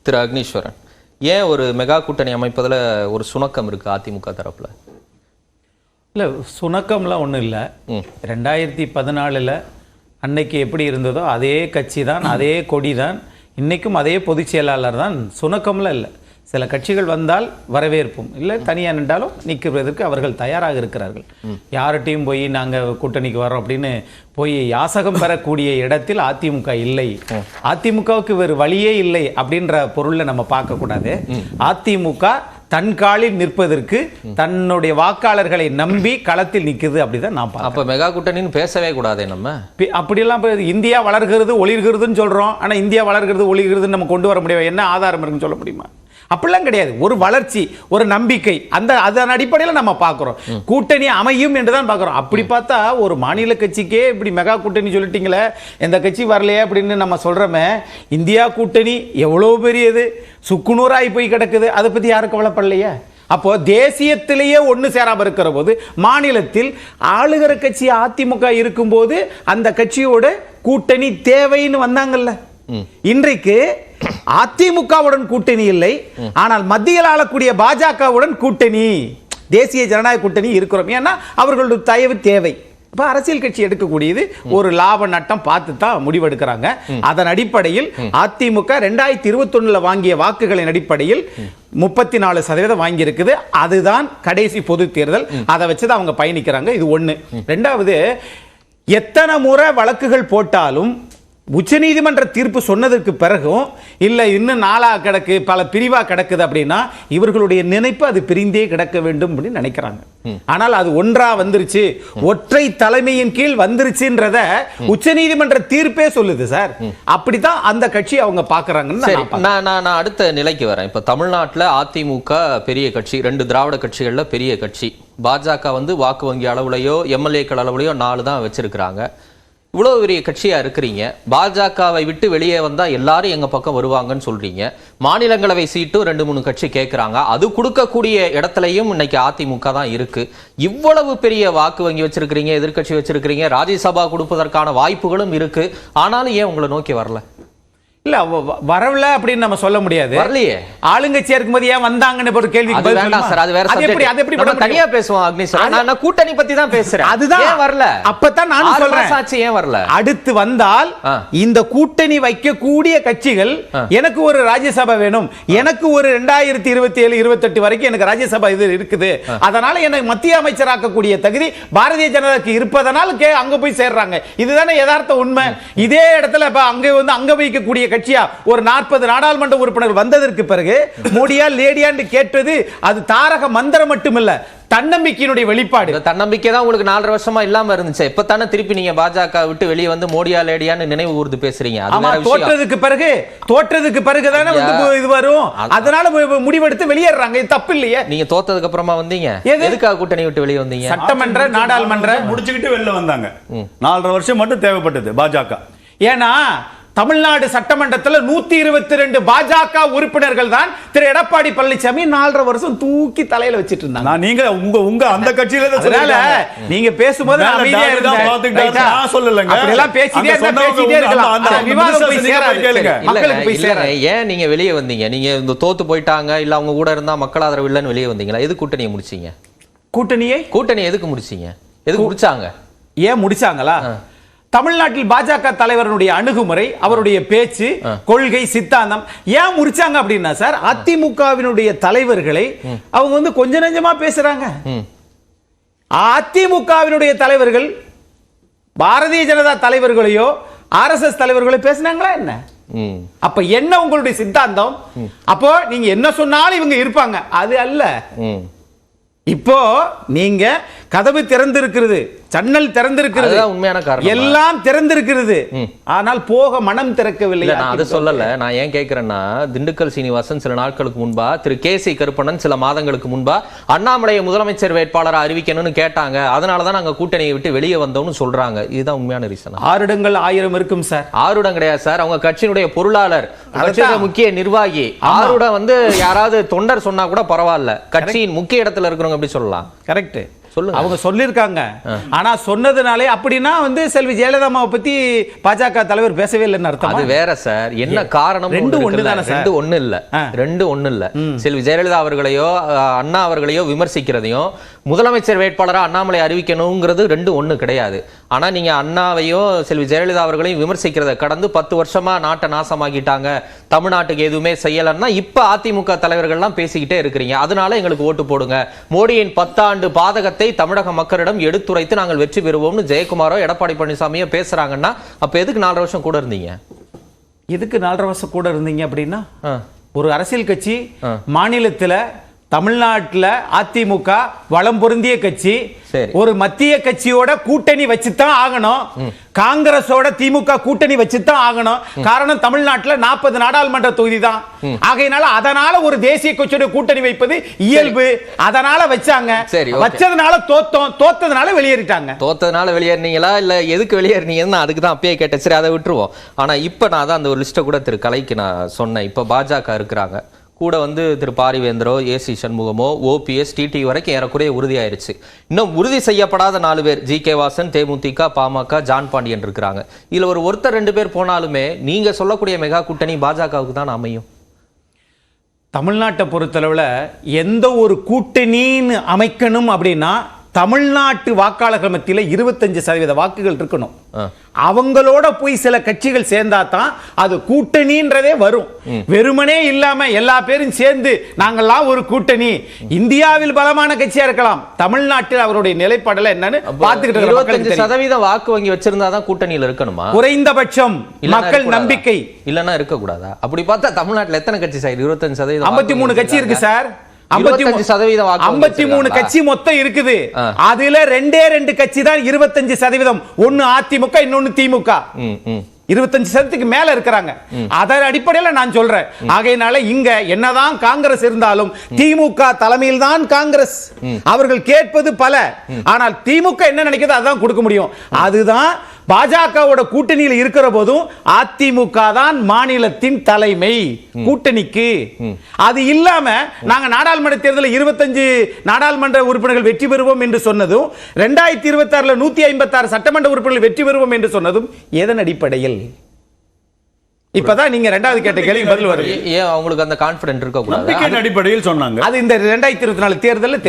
திரு அக்னீஸ்வரன், ஏன் ஒரு மெகா கூட்டணி அமைப்பதில் ஒரு சுணக்கம் இருக்கு அதிமுக தரப்புல? இல்லை, சுணக்கம்லாம் ஒன்றும் இல்லை. 2014 அன்னைக்கு எப்படி இருந்ததோ அதே கட்சி தான், அதே கொடி தான், இன்னைக்கும் அதே பொதுச் செயலாளர் தான். சுணக்கம்லாம் இல்லை. சில கட்சிகள் வந்தால் வரவேற்போம், இல்லை தனியாக நின்றாலும் நிற்கிறதுக்கு அவர்கள் தயாராக இருக்கிறார்கள். யார்கிட்டையும் போய் நாங்கள் கூட்டணிக்கு வரோம் அப்படின்னு போய் யாசகம் பெறக்கூடிய இடத்தில் அதிமுக இல்லை. அதிமுகவுக்கு வேறு வழியே இல்லை அப்படின்ற பொருளை நம்ம பார்க்கக்கூடாது. அதிமுக தன் காலில் நிற்பதற்கு தன்னுடைய வாக்காளர்களை நம்பி களத்தில் நிற்குது அப்படிதான் நான் பார்க்கிறேன். அப்ப மெகா கூட்டணின்னு பேசவே கூடாதே நம்ம. அப்படியெல்லாம் இந்தியா வளர்கிறது ஒளிர்கிறதுன்னு சொல்றோம். ஆனா இந்தியா வளர்கிறது ஒளிர்கிறதுன்னு நம்ம கொண்டு வர முடியாது. என்ன ஆதாரம் இருக்குன்னு சொல்ல முடியுமா? அப்படிலாம் கிடையாது. ஒரு வளர்ச்சி, ஒரு நம்பிக்கை, அதன் அடிப்படையில் நம்ம பார்க்கிறோம். கூட்டணி அமையும் என்றுதான் பார்க்கிறோம். அப்படி பார்த்தா ஒரு மாநில கட்சிக்கே இப்படி மெகா கூட்டணி சொல்லிட்டீங்களே, எந்த கட்சி வரலையே அப்படின்னு நம்ம சொல்றோமே. இந்தியா கூட்டணி எவ்வளவு பெரியது, சுக்குநூறாகி போய் கிடக்குது. அதை பத்தி யாரும் கவலைப்படலையே. அப்போ தேசியத்திலேயே ஒன்று சேராம இருக்கிற போது மாநிலத்தில் ஆளுகிற கட்சி அதிமுக இருக்கும்போது அந்த கட்சியோட கூட்டணி தேவைன்னு வந்தாங்கல்ல. இன்றைக்கு அதிமுகவுடன் கூட்டணி இல்லை, ஆனால் மத்தியில் ஆளக்கூடிய பாஜகவுடன் கூட்டணி, தேசிய ஜனநாயக கூட்டணி இருக்கிறோம். ஏன்னா அவர்களுடைய தயவு தேவை. இப்போ அரசியல் கட்சி எடுக்கக்கூடியது ஒரு லாப நட்டம் பார்த்து தான் முடிவெடுக்கிறாங்க. அதன் அடிப்படையில் அதிமுக 2021 வாங்கிய வாக்குகளின் அடிப்படையில் 34% வாங்கி இருக்குது. அதுதான் கடைசி பொது தேர்தல். அதை வச்சுதான் அவங்க பயணிக்கிறாங்க. இது ஒண்ணு. ரெண்டாவது, எத்தனை முறை வழக்குகள் போட்டாலும் உச்சநீதிமன்ற தீர்ப்பு சொன்னதற்கு பிறகும் இல்லை இன்னும் நாளா கிடக்கு, பல பிரிவா கிடக்குது அப்படின்னா இவர்களுடைய நினைப்பு அது பிரிந்தே கிடக்க வேண்டும் அப்படின்னு நினைக்கிறாங்க. ஆனால் அது ஒன்றா வந்துருச்சு, ஒற்றை தலைமையின் கீழ் வந்துருச்சுன்றத உச்சநீதிமன்ற தீர்ப்பே சொல்லுது சார். அப்படிதான் அந்த கட்சி அவங்க பாக்குறாங்கன்னு நான் அடுத்த நிலைக்கு வரேன். இப்ப தமிழ்நாட்டில் அதிமுக பெரிய கட்சி, 2 திராவிட கட்சிகள்ல பெரிய கட்சி. பாஜக வாக்கு வங்கி அளவுலையோ எம்எல்ஏக்கள் அளவுலையோ 4 தான் வச்சிருக்கிறாங்க. இவ்வளவு பெரிய கட்சியா இருக்கிறீங்க, பாஜகவை விட்டு வெளியே வந்தா எல்லாரும் எங்க பக்கம் வருவாங்கன்னு சொல்றீங்க. மாநிலங்களவை சீட்டும் 2-3 கட்சி கேட்கிறாங்க. அது கொடுக்கக்கூடிய இடத்துலயும் இன்னைக்கு அதிமுக தான் இருக்கு. இவ்வளவு பெரிய வாக்கு வங்கி வச்சிருக்கிறீங்க, எதிர்கட்சி வச்சிருக்கிறீங்க, ராஜ்யசபா கொடுப்பதற்கான வாய்ப்புகளும் இருக்கு. ஆனாலும் ஏன் உங்களை நோக்கி வரல? இல்ல வரல அப்படின்னு நம்ம சொல்ல முடியாது. வரலையே, ஆளுங்கட்சியா இருக்கும்போது ஏன் வந்தாங்கன்னு ஒரு கேள்வி வேண்டாம் சார். அது வேற சப்ஜெக்ட். அது எப்படி நம்ம தனியா பேசுவோம் அக்னீஸ்வரன். நான் கூட்டணி பத்தி தான் பேசுறேன். அதுதான் ஏன் வரல? அப்பதான் நான் சொல்றேன், ஆச்சு ஏன் வரல? அடுத்து வந்தால் இந்த கூட்டணி வைக்கக்கூடிய கட்சிகள் எனக்கு ஒரு ராஜ்யசபா வேணும், எனக்கு ஒரு 2027-28 வரைக்கும் எனக்கு ராஜ்யசபா இது இருக்குது, அதனால எனக்கு மத்திய அமைச்சராக்கக்கூடிய தகுதி பாரதிய ஜனதாக்கு இருப்பதனால் அங்க போய் சேர்றாங்க. இதுதானே யதார்த்த உண்மை. இதே இடத்துல அங்க வைக்கக்கூடிய கட்சியா ஒரு 40 நாடாளுமன்ற உறுப்பினர் வந்ததற்கு பிறகு மோடியா லேடியான்னு கேட்டது அது தாரக மந்திரம் மட்டுமில்ல, தன்னம்பிக்கையினுடைய வெளிப்பாடு. தன்னம்பிக்கை தான் உங்களுக்கு 4.5 வருஷமா இல்லாம இருந்துச்சு. இப்ப தானே திருப்பி நீங்க பாஜக விட்டு வெளியே வந்து மோடியா லேடியான்னு நினைவு கூர்ந்து பேசுறீங்க. தோற்றதுக்கு பிறகு தானே இது வரும். அதனால முடிவெடுத்து வெளியேறாங்க. இது தப்பு இல்லையே. நீங்க தோத்ததுக்கு அப்புறமா வந்தீங்க, எதுக்காக கூட்டணி விட்டு வெளியே வந்தீங்க? சட்டமன்ற நாடாளுமன்ற முடிச்சுக்கிட்டு வெளில வந்தாங்க. 4.5 வருஷம் மட்டும் தேவைப்பட்டது பாஜக. ஏன்னா தமிழ்நாடு சட்டமன்றத்தில் 122 பாஜக உறுப்பினர்கள் தான் திரு எடப்பாடி பழனிசாமி 4.5 வருஷம் தூக்கி தலையில வச்சிட்டு இருந்தாங்க. நீங்க உங்க அந்த கட்சியில நீங்க பேசும்போது அமைதியா இருந்தேன். நான் சொல்லலங்க. அப்படிலாம் பேசிட்டே இருக்கலாம். அந்த விவாதம் போய் சேராது, மக்களுக்கு போய் சேராது. ஏன் நீங்க வெளியே வந்தீங்க? நீங்க இந்த தோத்து போயிட்டாங்க இல்ல அவங்க கூட இருந்தா மக்கள் ஆதரவு இல்லன்னு வெளியே வந்தீங்களா? எது கூட்டணியை முடிச்சீங்க? கூட்டணி எதுக்கு முடிச்சீங்க? எதுக்கு முடிச்சாங்க? ஏன் முடிச்சாங்களா? தமிழ்நாட்டில் பாஜக தலைவருடைய அணுகுமுறை, அவருடைய பேச்சு, கொள்கை, சித்தாந்தம் ஏன் முடிச்சாங்க அப்படின்னா சார், அதிமுகவினுடைய தலைவர்களை அவங்க கொஞ்ச நெஞ்சமா பேசுறாங்க. அதிமுகவினுடைய தலைவர்கள் பாரதிய ஜனதா தலைவர்களையோ RSS தலைவர்களையோ பேசினாங்களா என்ன? அப்ப என்ன உங்களுடைய சித்தாந்தம்? அப்போ நீங்க என்ன சொன்னாலும் இவங்க இருப்பாங்க, அது அல்ல. இப்போ நீங்க கதவு திறந்திருக்கிறது, ஜன்னல் திறந்திருக்கிறது, உண்மையான காரணம் எல்லாம் திறந்திருக்கிறது, ஆனால் போக மனம் திறக்கவில்லை. நான் அது சொல்லல. நான் ஏன் கேட்கிறேன்னா, திண்டுக்கல் சீனிவாசன் சில நாட்களுக்கு முன்பா, திரு KC கருப்பணன் சில மாதங்களுக்கு முன்பா அண்ணாமலையை முதலமைச்சர் வேட்பாளரை அறிவிக்கணும்னு கேட்டாங்க, அதனாலதான் நாங்க கூட்டணியை விட்டு வெளியே வந்தோம்னு சொல்றாங்க. இதுதான் உண்மையான ரீசன். 6 இடங்கள் 1000 இருக்கும் சார். 6 இடம் கிடையாது சார். அவங்க கட்சியினுடைய பொருளாளர், முக்கிய நிர்வாகி 6 இடம் யாராவது தொண்டர் சொன்னா கூட பரவாயில்ல, கட்சியின் முக்கிய இடத்துல இருக்கிறவங்க அப்படி சொல்லலாம். கரெக்ட். சொல்லுங்க. அவங்க சொல்லியிருக்காங்க. ஆனா சொன்னதுனாலே அப்படின்னா வந்து செல்வி ஜெயலலிதாவை பத்தி பாஜக தலைவர் பேசவே இல்லைன்னு அர்த்தம். அது வேற சார். என்ன காரணம்? ரெண்டு ஒண்ணு தானே சார். ரெண்டு ஒண்ணு இல்ல. செல்வி ஜெயலலிதா அவர்களையோ அண்ணா அவர்களையோ விமர்சிக்கிறதையும் முதலமைச்சர் வேட்பாளரா அண்ணாமலை அறிவிக்கணுங்கிறது ரெண்டு ஒண்ணு கிடையாது. ஆனா நீங்க அண்ணாவையோ செல்வி ஜெயலலிதா அவர்களையும் விமர்சிக்கிறத கடந்து 10 வருஷமா நாட்டை நாசமாக்கிட்டாங்க, தமிழ்நாட்டுக்கு எதுவுமே செய்யலன்னா இப்ப அதிமுக தலைவர்கள்லாம் பேசிக்கிட்டே இருக்கிறீங்க. அதனால எங்களுக்கு ஓட்டு போடுங்க, மோடியின் 10 ஆண்டு பாதகத்தை தமிழக மக்களிடம் எடுத்துரைத்து நாங்கள் வெற்றி பெறுவோம்னு ஜெயக்குமாரோ எடப்பாடி பழனிசாமியோ பேசுறாங்கன்னா அப்ப எதுக்கு 4 வருஷம் கூட இருந்தீங்க? எதுக்கு 4 வருஷம் கூட இருந்தீங்க அப்படின்னா, ஒரு அரசியல் கட்சி மாநிலத்துல தமிழ்நாட்டுல அதிமுக வளம் பொருந்திய கட்சி, ஒரு மத்திய கட்சியோட கூட்டணி வச்சுதான் ஆகணும், காங்கிரஸோட திமுக கூட்டணி வச்சுதான் ஆகணும். காரணம் தமிழ்நாட்டுல 40 நாடாளுமன்ற தொகுதி தான். ஆகையினால அதனால ஒரு தேசிய கட்சியோட கூட்டணி வைப்பது இயல்பு. அதனால வச்சாங்க. வச்சதுனால தோத்ததுனால வெளியேறிட்டாங்க. தோத்ததுனால வெளியேறினீங்களா இல்ல எதுக்கு வெளியேறினீங்கன்னு அதுக்கு தான் அப்பயே கேட்டேன். சரி, அதை விட்டுருவோம். ஆனா இப்ப நான் தான் அந்த ஒரு லிஸ்ட்டை கூட திரு கலைக்கு நான் சொன்னேன். இப்ப பாஜக இருக்கிறாங்க கூட வந்து திரு பாரிவேந்தரோ ஏசி சண்முகமோ ஓபிஎஸ் டிடி வரைக்கும் ஏறக்குறைய உறுதியாயிருச்சு. இன்னும் உறுதி செய்யப்படாத 4 பேர் ஜி.கே. வாசன், தேமுதிக, பாமக, ஜான் பாண்டியன் இருக்கிறாங்க. இதுல ஒருத்தர் 2 பேர் போனாலுமே நீங்க சொல்லக்கூடிய மெகா கூட்டணி பாஜகவுக்கு தான் அமையும். தமிழ்நாட்டை பொறுத்தளவுல எந்த ஒரு கூட்டணின்னு அமைக்கணும் அப்படின்னா தமிழ்நாட்டு வாக்காளர்கள் மத்தியில் 25% வாக்குகள் இருக்கணும். அவங்களோட போய் சில கட்சிகள் சேர்ந்தா தான் அது கூட்டணின்றதே வரும். வெறுமனே இல்லாம எல்லா பேரும் சேர்ந்து நாங்கெல்லாம் ஒரு கூட்டணி. இந்தியாவில் பலமான கட்சியா இருக்கலாம், தமிழ்நாட்டில் அவருடைய நிலைப்பாடுல என்னன்னு பார்த்துக்கிட்டு 25% வாக்கு வங்கி வச்சிருந்தா தான் கூட்டணியில் இருக்கணுமா? குறைந்தபட்சம் மக்கள் நம்பிக்கை இல்லைன்னா இருக்க கூடாதா? அப்படி பார்த்தா தமிழ்நாட்டில் எத்தனை கட்சி சார்? 25%. 53 கட்சி இருக்கு சார். 53 கட்சி மொத்தம் இருக்குது. அதுல 2 கட்சி தான் 25%. ஒன்னு அதிமுக, இன்னொன்னு திமுக. 25% மேல இருக்கிறாங்க. அதன் அடிப்படையில் நான் சொல்றேன். ஆகையினால இங்க என்னதான் காங்கிரஸ் இருந்தாலும் திமுக தலைமையில் தான் காங்கிரஸ். அவர்கள் கேட்பது பல. ஆனால் திமுக என்ன நினைக்கிறது அதான் கொடுக்க முடியும். அதுதான் பாஜகவோட கூட்டணியில் இருக்கிற போதும் அதிமுக தான் மாநிலத்தின் தலைமை கூட்டணிக்கு. அது இல்லாம நாங்க நாடாளுமன்ற தேர்தலில் 25 நாடாளுமன்ற உறுப்பினர்கள் வெற்றி பெறுவோம் என்று சொன்னதும் 2026 156 சட்டமன்ற உறுப்பினர்கள் வெற்றி பெறுவோம் என்று சொன்னதும் எதன் அடிப்படையில்? இப்பதான் நீங்க இரண்டாவது கேட்ட கேள்வி பதில் வருது. ஏன் அவங்களுக்கு அந்த கான்ஃபிடன்ட் இருக்க கூடாது? நம்பிக்கையின் அடிப்படையில் சொன்னாங்க. அது இந்த 2024 தேர்தலில்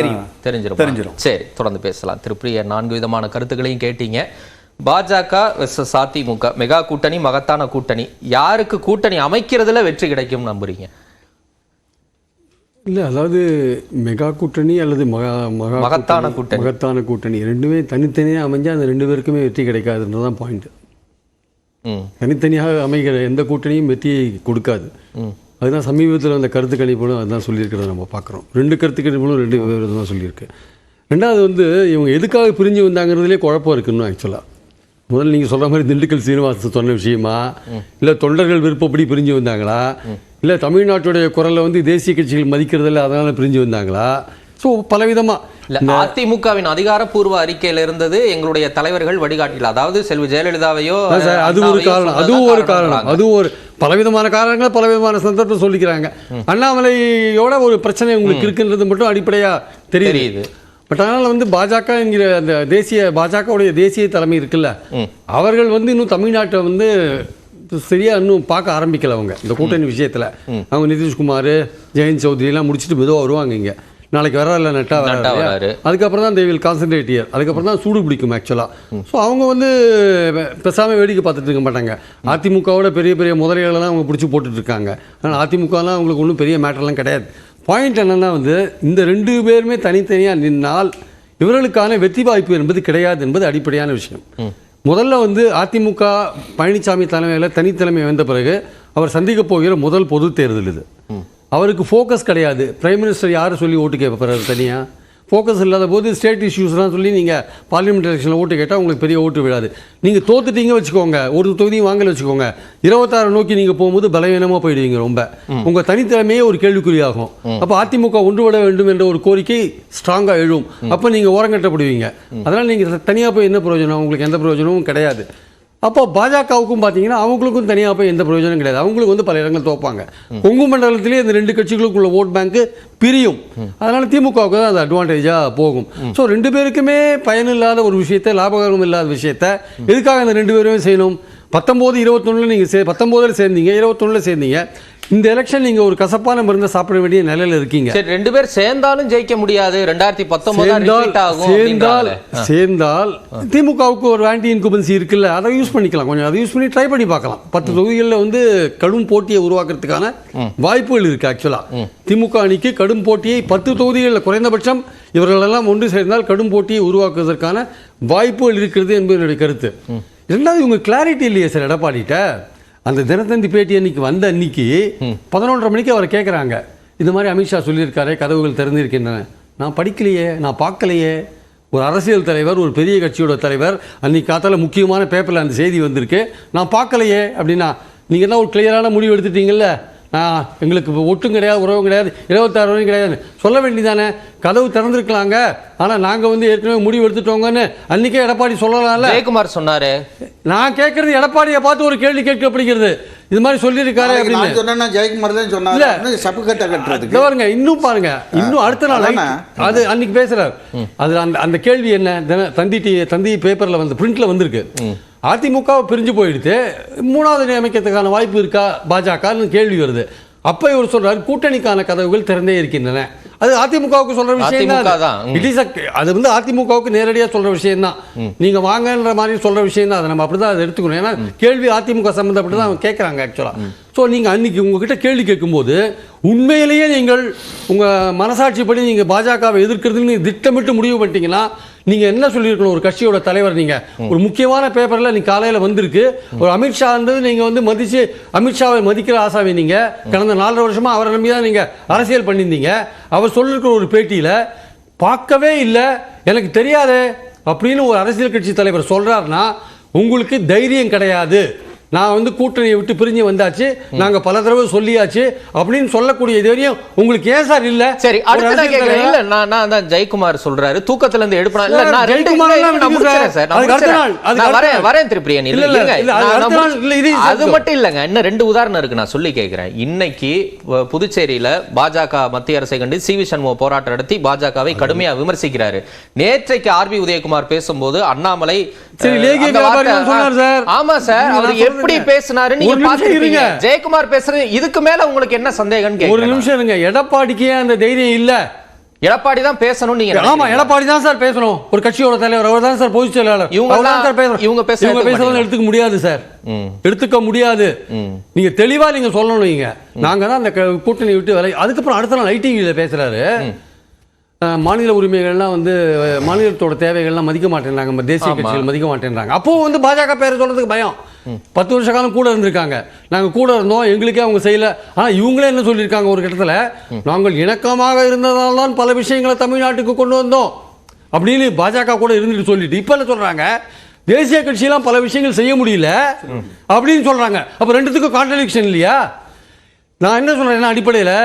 தெரிஞ்சிரும். சரி, தொடர்ந்து பேசலாம். திருப்பிய 4 விதமான கருத்துக்களையும் கேட்டீங்க. பாஜக வெர்சஸ் அதிமுக மெகா கூட்டணி, மகத்தான கூட்டணி. யாருக்கு கூட்டணி அமைக்கிறதுல வெற்றி கிடைக்கும் நம்புறீங்க? இல்லை, அதாவது மெகா கூட்டணி அல்லது மகத்தான கூட்டணி ரெண்டுமே தனித்தனியாக அமைஞ்சால் அந்த 2 பேருக்குமே வெற்றி கிடைக்காதுன்றது தான் பாயிண்ட். தனித்தனியாக அமைகிற எந்த கூட்டணியும் வெற்றியை கொடுக்காது. அதுதான் சமீபத்தில் அந்த கருத்து கணிப்புகளும் அதுதான் சொல்லியிருக்கிறத நம்ம பார்க்குறோம். 2 கருத்து கணிப்புகளும் 2 விதமாக சொல்லியிருக்கு. ரெண்டாவது வந்து இவங்க எதுக்காக பிரிஞ்சு வந்தாங்கிறதுலே குழப்பம் இருக்குன்னு ஆக்சுவலாக. முதல்ல நீங்கள் சொல்கிற மாதிரி திண்டுக்கல் சீனிவாசன் சொன்ன விஷயமா, இல்லை தொண்டர்கள் விருப்பப்படி பிரிஞ்சு வந்தாங்களா, இல்லை தமிழ்நாட்டுடைய குரலை வந்து தேசிய கட்சிகள் மதிக்கிறதில்ல அதனால் பிரிஞ்சு வந்தாங்களா? ஸோ பலவிதமாக அதிமுகவின் அதிகாரப்பூர்வ அறிக்கையில் இருந்தது எங்களுடைய தலைவர்கள் வழிகாட்டில், அதாவது செல்வி ஜெயலலிதாவையோ அது ஒரு காரணம், அதுவும் ஒரு பலவிதமான காரணங்கள் பலவிதமான சந்தர்ப்பம் சொல்லிக்கிறாங்க. அண்ணாமலையோட ஒரு பிரச்சனை உங்களுக்கு இருக்குன்றது மட்டும் அடிப்படையாக தெரியுது. பட் அதனால் வந்து பாஜக என்கிற அந்த பாஜகவுடைய தேசிய தலைமை இருக்குல்ல, அவர்கள் வந்து இன்னும் தமிழ்நாட்டை வந்து சரியா இன்னும் பார்க்க ஆரம்பிக்கல. அவங்க இந்த கூட்டணி விஷயத்தில் அவங்க நிதிஷ்குமார், ஜெயந்த் சௌத்ரிலாம் முடிச்சுட்டு மெதுவாக வருவாங்க. இங்கே நாளைக்கு வராது, நட்டா வராது. அதுக்கப்புறம் தான் தே வில் கான்சன்ட்ரேட் ஹியர். அதுக்கப்புறம் தான் சூடு பிடிக்கும் ஆக்சுவலாக. ஸோ அவங்க வந்து பேசாமல் வேடிக்கை பார்த்துட்டு இருக்க மாட்டாங்க. அதிமுகவோட பெரிய பெரிய முதலைகளெல்லாம் அவங்க பிடிச்சி போட்டுட்டு இருக்காங்க. ஆனால் அதிமுகலாம் அவங்களுக்கு ஒன்றும் பெரிய மேட்டர்லாம் கிடையாது. பாயிண்ட் என்னென்னா வந்து இந்த 2 பேருமே தனித்தனியாக நின்னால் இவர்களுக்கான வெற்றி வாய்ப்பு என்பது கிடையாது என்பது அடிப்படையான விஷயம். முதல்ல வந்து அதிமுக பழனிசாமி தலைமையில் தனித்தலைமை வந்த பிறகு அவர் சந்திக்க போகிற முதல் பொது தேர்தல் இது. அவருக்கு ஃபோக்கஸ் கிடையாது. பிரைம் மினிஸ்டர் யாரை சொல்லி ஓட்டு கேட்க போகிறாரு? தனியாக ஃபோக்கஸ் இல்லாத போது ஸ்டேட் இஷ்யூஸ்லாம் சொல்லி நீங்கள் பார்லிமெண்ட் எலெக்ஷனில் ஓட்டு கேட்டால் உங்களுக்கு பெரிய ஓட்டு விடாது. நீங்கள் தோத்துட்டீங்க வச்சுக்கோங்க, ஒரு தொகுதியும் வாங்கல வச்சுக்கோங்க, 26 நோக்கி நீங்கள் போகும்போது பலவீனமாக போயிடுவீங்க. ரொம்ப உங்கள் தனித்தலைமையே ஒரு கேள்விக்குறியாகும். அப்போ அதிமுக ஒன்றுபட வேண்டும் என்ற ஒரு கோரிக்கை ஸ்ட்ராங்காக எழும். அப்போ நீங்கள் ஓரங்கட்டப்படுவீங்க. அதனால் நீங்கள் தனியாக போய் என்ன பிரயோஜனம்? உங்களுக்கு எந்த பிரயோஜனமும் கிடையாது. அப்போ பாஜகவுக்கும் பார்த்தீங்கன்னா அவங்களுக்கும் தனியாக போய் எந்த பிரயோஜனம் கிடையாது. அவங்களுக்கு வந்து பல இடங்கள் தோப்பாங்க. கொங்கு மண்டலத்திலே இந்த 2 கட்சிகளுக்குள்ள ஓட் பேங்க் பிரியும். அதனால திமுகவுக்கு தான் அது அட்வான்டேஜாக போகும். ஸோ 2 பேருக்குமே பயனில்லாத ஒரு விஷயத்தை, லாபகரம் இல்லாத விஷயத்தை எதுக்காக அந்த 2 பேருமே செய்யணும்? 19-21 நீங்கள் 19 சேர்ந்தீங்க, 21 சேர்ந்தீங்க. இந்த எலெக்ஷன் நீங்க ஒரு கசப்பான மருந்தை சாப்பிட வேண்டிய நிலையில இருக்கீங்க. சரி, 2 பேர் சேர்ந்தாலும் ஜெயிக்க முடியாது. 2019 சேர்ந்தால் திமுகவுக்கு ஒரு ஆன்டி இன்குபன்சி இருக்குல்ல, அதை யூஸ் பண்ணிக்கலாம். கொஞ்சம் அதை யூஸ் பண்ணி ட்ரை பண்ணி பார்க்கலாம். 10 தொகுதிகளில் வந்து கடும் போட்டியை உருவாக்குறதுக்கான வாய்ப்புகள் இருக்கு. ஆக்சுவலா திமுக அணிக்கு கடும் போட்டியை 10 தொகுதிகளில் குறைந்தபட்சம் இவர்களெல்லாம் ஒன்று சேர்ந்தால் கடும் போட்டியை உருவாக்குவதற்கான வாய்ப்புகள் இருக்கிறது என்பது என்னுடைய கருத்து. இரண்டாவது, இவங்க கிளாரிட்டி இல்லையே சார் எடப்பாடிட்ட. அந்த தினத்தந்தி பேட்டி அன்னைக்கு வந்த அன்னைக்கு 11:30 மணிக்கு அவரை கேட்குறாங்க, இந்த மாதிரி அமித்ஷா சொல்லியிருக்காரு கதவுகள் திறந்திருக்கின்றன. நான் படிக்கலையே, நான் பார்க்கலையே. ஒரு அரசியல் தலைவர், ஒரு பெரிய கட்சியோட தலைவர், அன்னைக்கு காத்தால முக்கியமான பேப்பரில் அந்த செய்தி வந்திருக்கு, நான் பார்க்கலையே அப்படின்னா நீங்கள் என்ன ஒரு கிளியரான முடிவு எடுத்துட்டீங்கல்ல, எங்களுக்கு ஒட்டும் கிடையாது, உறவும் கிடையாது, 26 வரைக்கும் கிடையாது சொல்ல வேண்டியதானே. கதவு திறந்துருக்கலாங்க, ஆனால் நாங்கள் வந்து ஏற்கனவே முடிவு எடுத்துட்டோங்கன்னு அன்னைக்கே எடப்பாடி சொல்லலாம்ல. ஜெயக்குமார் சொன்னாரு. நான் கேட்கறது எடப்பாடியை பார்த்து ஒரு கேள்வி கேட்கப்படுகிறது. இது மாதிரி சொல்லியிருக்காரு அப்படின்னு ஜெயக்குமார் தான் சொன்னாரு. சப்பு கட்ட கட்டுறதுக்கு பாருங்க, இன்னும் பாருங்க, இன்னும் அடுத்த நாள் அது அன்னைக்கு பேசுறாரு. அது அந்த கேள்வி என்ன, தந்தி பேப்பர்ல வந்து பிரிண்ட்ல வந்திருக்கு. அதிமுக பிரிஞ்சு போயிடுது, 3வது நியமிக்கிறதுக்கான வாய்ப்பு இருக்கா பாஜக கேள்வி வருது. அப்ப இவர் சொல்றாரு கூட்டணிக்கான கதவுகள் திறந்தே இருக்கின்றன. அது அதிமுகவுக்கு சொல்ற விஷயம் தான். அது வந்து அதிமுகவுக்கு நேரடியா சொல்ற விஷயம் தான். நீங்க வாங்கன்ற மாதிரி சொல்ற விஷயம் தான். அதை நம்ம அப்படிதான் அதை எடுத்துக்கணும். ஏன்னா கேள்வி அதிமுக சம்பந்தப்பட்டு தான் அவங்க கேட்கறாங்க ஆக்சுவலா. ஸோ நீங்க அன்னைக்கு உங்ககிட்ட கேள்வி கேட்கும்போது உண்மையிலேயே நீங்கள் உங்க மனசாட்சிப்படி நீங்க பாஜகவை எதிர்க்கிறதுன்னு நீங்க திட்டமிட்டு முடிவு பண்ணிட்டீங்கன்னா நீங்க என்ன சொல்லியிருக்கணும்? ஒரு கட்சியோட தலைவர் நீங்க ஒரு முக்கியமான பேப்பர்ல நீங்க காலையில வந்திருக்கு, ஒரு அமித்ஷா நீங்க வந்து மதிச்சு அமித்ஷாவை மதிக்கிற ஆசாமி. நீங்க கடந்த 4 வருஷமா அவரை நம்பி தான் நீங்க அரசியல் பண்ணியிருந்தீங்க. அவர் சொல்லிருக்கிற ஒரு பேட்டியில பார்க்கவே இல்லை, எனக்கு தெரியாது அப்படின்னு ஒரு அரசியல் கட்சி தலைவர் சொல்றாருன்னா உங்களுக்கு தைரியம் கிடையாது. நான் வந்து கூட்டணியை விட்டு பிரிஞ்சு வந்தாச்சு, நாங்க பல தடவை சொல்லியாச்சு அப்படின்னு சொல்லக்கூடிய தைரியம் உங்களுக்கு ஏன் சார் இல்ல? சரி, அடுத்து கேக்குறேன். இல்ல நான் தான் ஜெயக்குமார் சொல்றாரு தூக்கத்துல இருந்து எடுப்பா. இல்ல நான் வரேன் திருப்பிரியன். அது மட்டும் இல்லங்க, இன்னும் 2 உதாரணம் இருக்கு, நான் சொல்லி கேட்கிறேன். இன்னைக்கு புதுச்சேரியில பாஜக மத்திய அரசை கண்டு சி.வி. சண்முகம் போராட்டம் நடத்தி பாஜகவை கடுமையா விமர்சிக்கிறாரு. நேற்றைக்கு ஆர்.பி. உதயகுமார் பேசும்போது அண்ணாமலை ஆமா சார் அவர் எப்படி பேசினாரு நீங்க பாத்துருப்பீங்க. ஜெயக்குமார் பேசுறது இதுக்கு மேல உங்களுக்கு என்ன சந்தேகம்? ஒரு நிமிஷம் இருங்க, எடப்பாடிக்கே அந்த தைரியம் இல்ல. எடப்பாடி தான் பேசணும் நீங்க. ஆமா, எடப்பாடி தான் சார் பேசணும். ஒரு கட்சியோட தலைவர் அவர் தான் சார், பொதுச் செயலாளர். இவங்க பேசுறது எடுத்துக்க முடியாது சார், எடுத்துக்க முடியாது. நீங்க தெளிவா நீங்க சொல்லணும். நீங்க நாங்க தான் அந்த கூட்டணி விட்டு வரை. அதுக்கப்புறம் அடுத்த நாள் ஐடிவியில பேசுறாரு, மாநில உரிமைகள்லாம் வந்து மாநிலத்தோட தேவைகள்லாம் மதிக்க மாட்டேன்றாங்க, தேசிய கட்சிகள் மதிக்க மாட்டேன்றாங்க. அப்போ வந்து பாஜக பேரை சொல்றதுக்கு பயம். 10 வருஷ காலம் கூட இருந்திருக்காங்க, நாங்க கூட இருந்தோம், எங்களுக்கே அவங்க செய்யல. ஆனா இவங்களே என்ன சொல்லியிருக்காங்க ஒரு கட்டத்துல, நாங்கள் இணக்கமாக இருந்ததால் தான் பல விஷயங்களை தமிழ்நாட்டுக்கு கொண்டு வந்தோம் அப்படின்னு பாஜக கூட இருந்துட்டு சொல்லிட்டு இப்ப என்ன சொல்றாங்க, தேசிய கட்சியெல்லாம் பல விஷயங்கள் செய்ய முடியல அப்படின்னு சொல்றாங்க. அப்ப ரெண்டுத்துக்கும் கான்ட்ரடிக்ஷன் இல்லையா? நான் என்ன சொல்றேன், அடிப்படையில்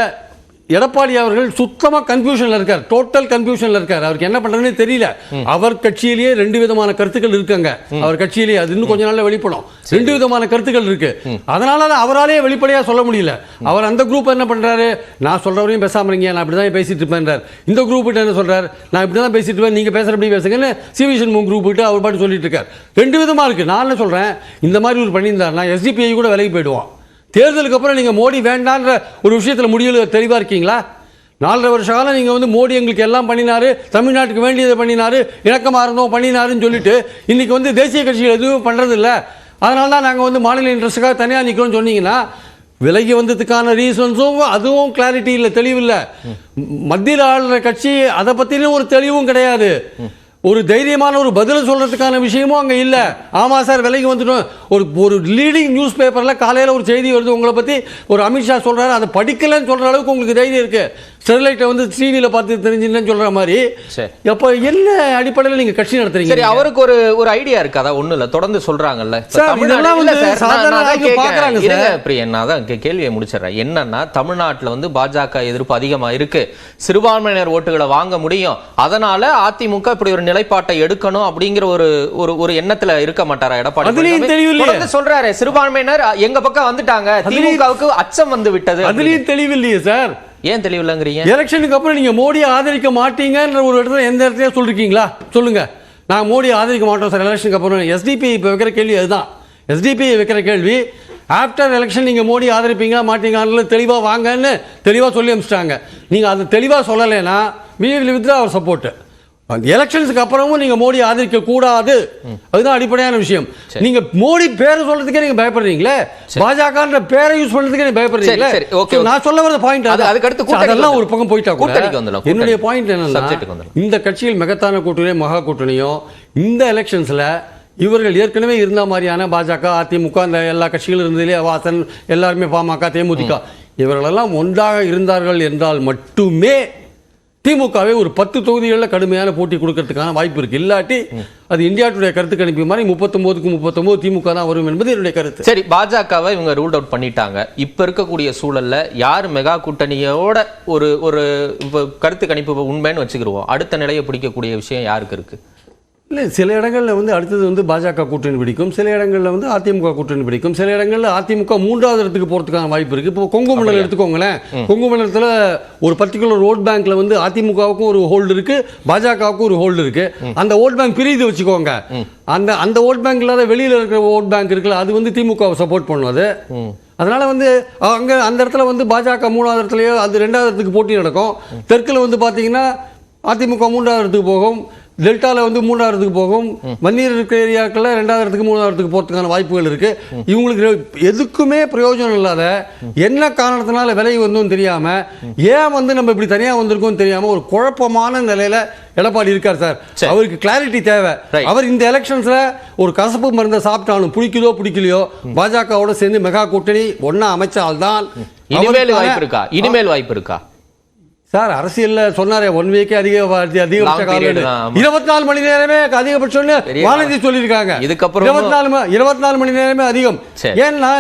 எடப்பாடி அவர்கள் சுத்தமா கன்ஃபியூஷன்ல இருக்கார், டோட்டல் கன்ஃபியூஷன்ல இருக்கார். அவருக்கு என்ன பண்றதுன்னு தெரியல. அவர் கட்சியிலேயே 2 விதமான கருத்துக்கள் இருக்காங்க. அவர் கட்சியிலேயே அது இன்னும் கொஞ்ச நாள்ல வெளிப்படும். 2 விதமான கருத்துக்கள் இருக்கு. அதனால அவராலே வெளிப்படையா சொல்ல முடியல. அவர் அந்த குரூப் என்ன பண்றாரு, நான் சொல்றவரையும் பேசாம இருங்க, நான் இப்படிதான் பேசிட்டு இருப்பேன். இந்த குரூப் என்ன சொல்றாரு, நான் இப்படிதான் பேசிட்டு இருப்பேன், நீங்க பேசுறபடி பேசுங்கன்னு சி.வி. சண்முகம் குரூப் விட்டு அவர் பாட்டு சொல்லிட்டு இருக்காரு. 2 விதமா இருக்கு. நான் என்ன சொல்றேன், இந்த மாதிரி ஒரு பண்ணியிருந்தாருன்னா எஸ்டிபிஐ கூட விலகி போயிடுவான். தேர்தலுக்கு அப்புறம் நீங்க மோடி வேண்டான்ற ஒரு விஷயத்துல முடியல தெளிவா இருக்கீங்களா? 4.5 வருஷ காலம் நீங்க வந்து மோடி எங்களுக்கு எல்லாம் பண்ணினாரு, தமிழ்நாட்டுக்கு வேண்டியதை பண்ணினாரு, இணக்கமா இருந்தோம் பண்ணினாருன்னு சொல்லிட்டு இன்னைக்கு வந்து தேசிய கட்சிகள் எதுவும் பண்றது இல்லை, அதனால தான் நாங்க வந்து மாநில இன்ட்ரெஸ்டுக்காக தனியா நிக்கிறோம்னு சொன்னீங்கன்னா விலகி வந்ததுக்கான ரீசன்ஸும் அதுவும் கிளாரிட்டி இல்லை, தெளிவு இல்லை. மத்தியில் ஆளுற கட்சி அதை பத்தின ஒரு தெளிவும் கிடையாது. ஒரு தைரியமான ஒரு பதில் சொல்றதுக்கான விஷயமும் அங்க இல்ல. ஆமா சார் விலைக்கு வந்துட்டோம். ஒரு லீடிங் நியூஸ் பேப்பர்ல காலையில ஒரு செய்தி வருது உங்களை பத்தி, ஒரு அமித்ஷா சொல்றாரு, அதை படிக்கலன்னு சொல்ற அளவுக்கு உங்களுக்கு தைரியம் இருக்கு. ஸ்டெர்லைட்டை வந்து டிவியில் பார்த்து தெரிஞ்சுன்னு சொல்ற மாதிரி சரி. அப்போ என்ன அடிப்படையில் நீங்க கட்சி நடத்துறீங்க? சரி, அவருக்கு ஒரு ஐடியா இருக்காதா? ஒண்ணு இல்ல, தொடர்ந்து சொல்றாங்கல்ல சார், இதெல்லாம் வந்து சாதாரண ஆளுங்க பார்க்கறாங்க சார். பிரியன், நான் தான் கேள்வியை முடிச்சிடறேன். என்னன்னா, தமிழ்நாட்டுல வந்து பாஜக எதிர்ப்பு அதிகமா இருக்கு, சிறுபான்மையினர் ஓட்டுகளை வாங்க முடியும், அதனால அதிமுக இப்படி ஒரு நிலைப்பாட்டை எடுக்கணும் அப்படிங்கிற ஒரு எண்ணத்துல இருக்க மாட்டாரா எடப்பாடி? தொடர்ந்து சொல்றாரு, சிறுபான்மையினர் எங்க பக்கம் வந்துட்டாங்க, திமுகவுக்கு அச்சம் வந்து விட்டது. அதுலயும் தெளிவில்லையே சார். ஏன் தெளிவில்லைங்கிறீங்க? எலெக்ஷனுக்கு அப்புறம் நீங்க மோடியை ஆதரிக்க மாட்டீங்கன்ற ஒரு இடத்துல எந்த இடத்துல சொல்லிருக்கீங்களா? சொல்லுங்க. நான் மோடியை ஆதரிக்க மாட்டோம் சார் எலெக்ஷனுக்கு அப்புறம். எஸ்டிபி இப்போ வைக்கிற கேள்வி அதுதான். எஸ்டிபி வைக்கிற கேள்வி ஆஃப்டர் எலெக்ஷன் நீங்க மோடி ஆதரிப்பீங்களா மாட்டீங்கன்னு தெளிவா வாங்கன்னு தெளிவா சொல்லி அனுப்பிச்சிட்டாங்க. நீங்க அது தெளிவா சொல்லலைன்னா we will withdraw our support. அந்த எலெக்ஷனுக்கு அப்புறமும் நீங்க மோடி ஆதரிக்க கூடாது, அதுதான் அடிப்படையான விஷயம். நீங்க மோடி பேரை சொல்றதுக்கே நீங்க பயப்படுறீங்களே, பாஜகன்ற பேரை யூஸ் பண்றதுக்கே நீங்க பயப்படுறீங்களே. நான் சொல்ல வர பாயிண்ட் அதுக்கு அடுத்து அதெல்லாம் ஒரு பக்கம் போயிட்டா கூட என்னுடைய பாயிண்ட் என்னன்னா, இந்த கட்சியில் மெகத்தான கூட்டணியோ மகா கூட்டணியோ இந்த எலெக்ஷன்ஸ்ல இவர்கள் ஏற்கனவே இருந்த மாதிரியான பாஜக அதிமுக அந்த எல்லா கட்சிகளும் இருந்ததிலே வாசன் எல்லாருமே பாமக தேமுதிக இவர்களெல்லாம் ஒன்றாக இருந்தார்கள் என்றால் மட்டுமே திமுகவே ஒரு 10 தொகுதிகளில் கடுமையான போட்டி கொடுக்கறதுக்கான வாய்ப்பு இருக்கு. இல்லாட்டி அது இந்தியா டுடே கருத்து கணிப்பு மாதிரி 39க்கு 39 திமுக தான் வரும் என்பது என்னுடைய கருத்து. சரி, பாஜகவை இவங்க ரூல் அவுட் பண்ணிட்டாங்க. இப்ப இருக்கக்கூடிய சூழல்ல யார் மெகா கூட்டணியோட ஒரு கருத்து கணிப்பு உண்மைன்னு வச்சுக்கிருவோம், அடுத்த நிலையை பிடிக்கக்கூடிய விஷயம் யாருக்கு இருக்கு? இல்லை, சில இடங்களில் வந்து அடுத்தது வந்து பாஜக கூட்டணி பிடிக்கும், சில இடங்களில் வந்து அதிமுக கூட்டணி பிடிக்கும், சில இடங்களில் அதிமுக 3வது இடத்துக்கு போகிறதுக்கான வாய்ப்பு இருக்குது. இப்போ கொங்கு மண்டலம் எடுத்துக்கோங்களேன். கொங்கு மண்டலத்தில் ஒரு பர்டிகுலர் ஓட் பேங்க்ல வந்து அதிமுகவுக்கும் ஒரு ஹோல்டு இருக்கு, பாஜகவுக்கும் ஒரு ஹோல்டு இருக்கு. அந்த ஓட் பேங்க் பிரிது வச்சுக்கோங்க. அந்த ஓட் பேங்க் இல்லாத வெளியில் இருக்கிற ஓட் பேங்க் இருக்குல்ல, அது வந்து திமுகவை சப்போர்ட் பண்ணுவது. அதனால வந்து அங்கே அந்த இடத்துல வந்து பாஜக 3வது இடத்துலையோ அது 2வது இடத்துக்கு போட்டி நடக்கும். தெற்கில் வந்து பார்த்தீங்கன்னா அதிமுக 3வது இடத்துக்கு போகும், டெல்டாவில் வந்து 3வது இடத்துக்கு போகும், வன்னியர் இருக்கிற ஏரியாக்களில் 2வது இடத்துக்கு 3வது இடத்துக்கு போகிறதுக்கான வாய்ப்புகள் இருக்கு. இவங்களுக்கு எதுக்குமே பிரயோஜனம் இல்லாத என்ன காரணத்தினால விலை வந்தோன்னு தெரியாம, ஏன் வந்து நம்ம இப்படி தனியாக வந்திருக்கோம் தெரியாம ஒரு குழப்பமான நிலையில எடப்பாடி இருக்கார் சார். அவருக்கு கிளாரிட்டி தேவை. அவர் இந்த எலெக்ஷன்ஸ்ல ஒரு கசப்பு மருந்தை சாப்பிட்டாலும் பிடிக்குதோ பிடிக்கலையோ பாஜகவோட சேர்ந்து மெகா கூட்டணி ஒன்னா அமைச்சால்தான் இனிமேல் வாய்ப்பு இருக்கா சார்? அரசியல்ல சொன்னாரே 1 வீக்கே அதிகபட்ச காலம் 24 மணி நேரமே அதிகபட்சம்னு வானதி சொல்லியிருக்காங்க. இதுக்கப்புறம் 24 மணி நேரமே அதிகம். ஏன்னா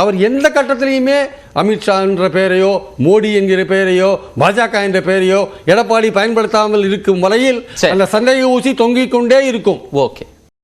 அவர் எந்த கட்டத்திலையுமே அமித்ஷா என்ற பெயரையோ மோடி என்கிற பெயரையோ பாஜக என்ற பெயரையோ எடப்பாடி பயன்படுத்தாமல் இருக்கும் வரையில் அந்த சந்தேக ஊசி தொங்கிக் கொண்டே இருக்கும். ஓகே.